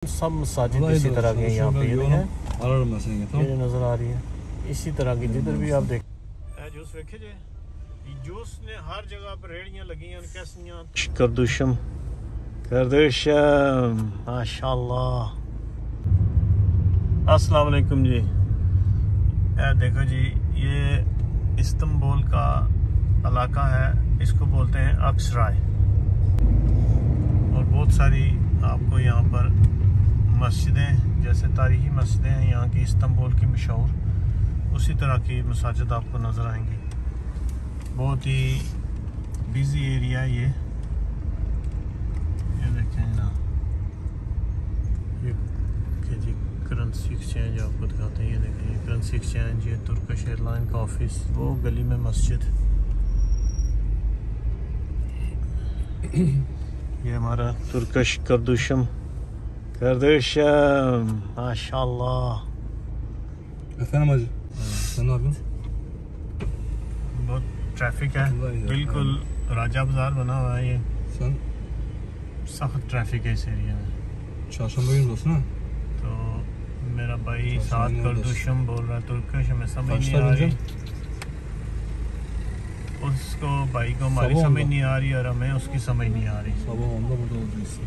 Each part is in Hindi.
सब मसाजिद इसी तरह के यहाँ पे ये नज़र आ रही है, इसी तरह की जिधर भी आप देख जूस वेखे जे जूस ने हर जगह पर रेड़ियां लगी हैं कैसियां करदूशम माशाल्लाह। अस्सलाम वालेकुम जी। देखो जी, ये इस्तांबुल का इलाका है, इसको बोलते हैं अक्सराय, और बहुत सारी आपको यहाँ पर मस्जिदें, जैसे तारीखी मस्जिदें हैं यहाँ की इस्तांबुल की मशहूर, उसी तरह की मसाजिद आपको नज़र आएंगी। बहुत ही बिजी एरिया है ये देखें ना, ये जी करेंसी एक्सचेंज आपको दिखाते हैं। ये देखें, ये करेंसी एक्सचेंज, ये तुर्किश एयरलाइन का ऑफिस, वो गली में मस्जिद, ये हमारा तुर्किश करदूशम माशाल्लाह। बहुत ट्रैफिक है, बिल्कुल राजा बाजार बना हुआ है, ये सख्त ट्रैफिक है इस एरिया में। तो मेरा भाई साथ करदूशम बोल रहा है तुर्किश, हमें समझ नहीं आ रही, उसको भाई को हमारी समझ नहीं आ रही और हमें उसकी समझ नहीं आ रही।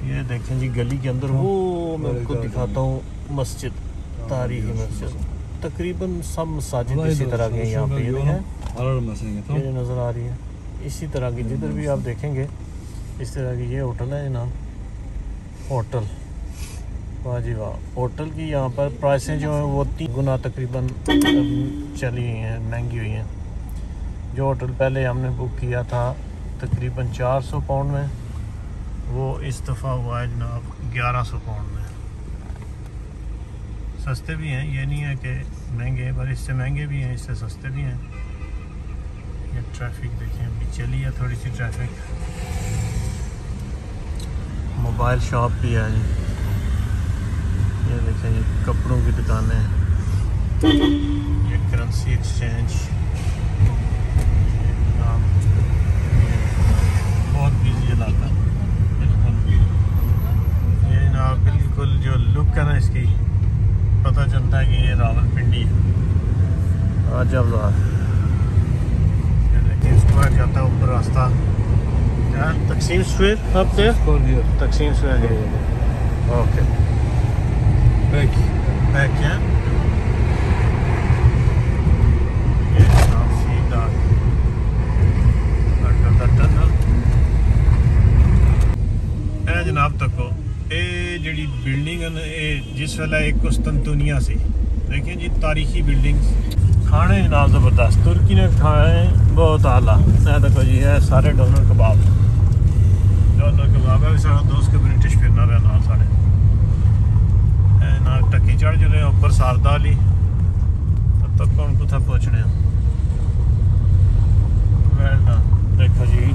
ये देखें जी, गली के अंदर वो मैं आपको दिखाता हूँ मस्जिद, तारीखी मस्जिद, तकरीबन सब मसाजिद इसी तरह के यहाँ पे ये नज़र आ रही है, इसी तरह की जिधर भी आप देखेंगे इस तरह की। ये होटल है ना, होटल, वाह जी वाह। होटल की यहाँ पर प्राइसें जो हैं वो 3 गुना तकरीबन चली हुई हैं, महंगी हुई हैं। जो होटल पहले हमने बुक किया था तकरीबन 400 पाउंड में, वो इस दफ़ा हुआ है जनाब 1100 पाउंड में। सस्ते भी हैं, ये नहीं है कि महंगे, पर इससे महंगे भी हैं, इससे सस्ते भी हैं। ये ट्रैफिक देखें, अभी चली है थोड़ी सी ट्रैफिक। मोबाइल शॉप भी है जी, ये देखें, ये कपड़ों की दुकानें हैं, ये करेंसी एक्सचेंज, बहुत बिजी इलाका बिल्कुल। ये ना बिल्कुल जो लुक है ना इसकी, पता चलता है कि ये रावलपिंडी है। राजा बाजार, ये देखिए, इसको जाता है ऊपर रास्ता, तकसीम स्क्वायर आप देर तकसीम स्क्वायर है। ओके, बैक है जनाब तको ये जी बिल्डिंग है ना, ये जिस वेला एक कुस्तुनतुनिया सी, देखें जी तारीखी बिल्डिंग्स। खाने जनाब ज़बरदस्त, तुर्की ने खाए बहुत आला। देखो जी, है सारे डोनर कबाब है, सारा दोस्त के ब्रिटिश फिरना रहा ना, साढ़े ना टक्की चढ़ जो रहे ऊपर सारदाली, तब तक कौन कुछ पहुँचने। देखो जी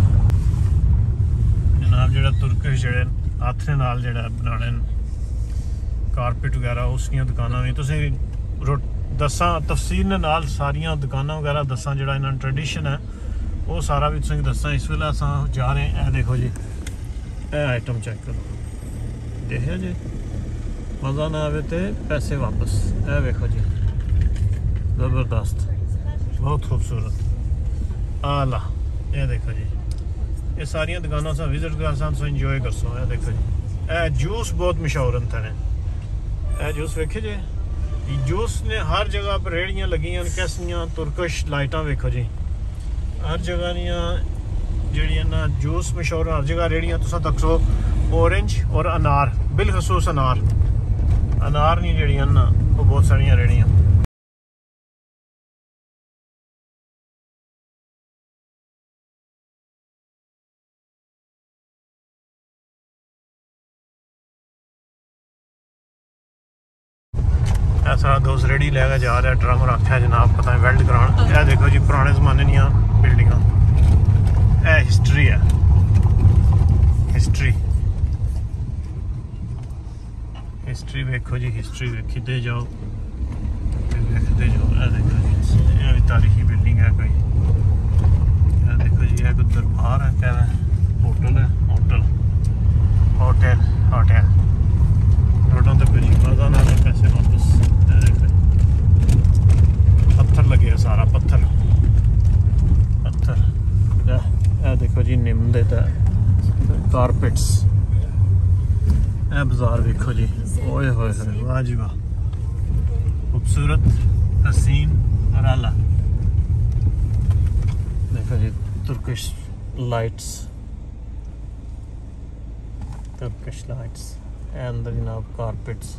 जनाब, जो तुर्किश जो हथ नाल जो बनाने कारपेट वगैरह, उसकी दुकाना भी तुम दसा तफसील नाल सारिया दुकाना वगैरह दसा, जो इन्होंने ट्रेडिशन है वो सारा भी तुम दसा। इस वेले अस जा रहे हैं, देखो जी, ये आइटम चेक करो, देखिए जी, मज़ा ना आवे तो पैसे वापस। ये देखो जी, ज़बरदस्त, बहुत खूबसूरत, आला। ये देखो जी, ये सारिया दुकानों से विजिट कर इंजॉय कर सो। देखो जी, ए जूस बहुत मशहूर थे, ए जूस वेखे जी, जूस ने हर जगह पर रेड़ियाँ लगी हैं कैसियां, तुर्किश लाइटा वेखो जी, हर जगह जड़ियाँ ना जूस मशहूर, हर जगह रेड़ियाँ तुम दसो। ऑरेंज और अनार, बिलखसूस अनार नहीं जड़ियाँ ना, वो बहुत सारिया रेड़ियाँ। ऐसा दोस्त रेडी लैके जा रहा है, ड्रम रखा है जनाब, पता है वेल्ड करान। यह देखो जी, पुराने जमाने दियाँ बिल्डिंग, यह हिस्टरी है, हिस्टरी वेखो जी, हिस्टरी वेखते जाओ, देखते जाओ। यह देखो जी, यह भी तारीखी बिल्डिंग है कोई। यह देखो जी, यह कोई दरबार है, क्या है, होटल है, होटल जी निम दे कारपेट्स। बाजार देखो जी, ओए होए होए, वाह जी वाह, खूबसूरत हसीन राला। देखो जी तुर्किश लाइट्स एंड जनाब कारपेट्स।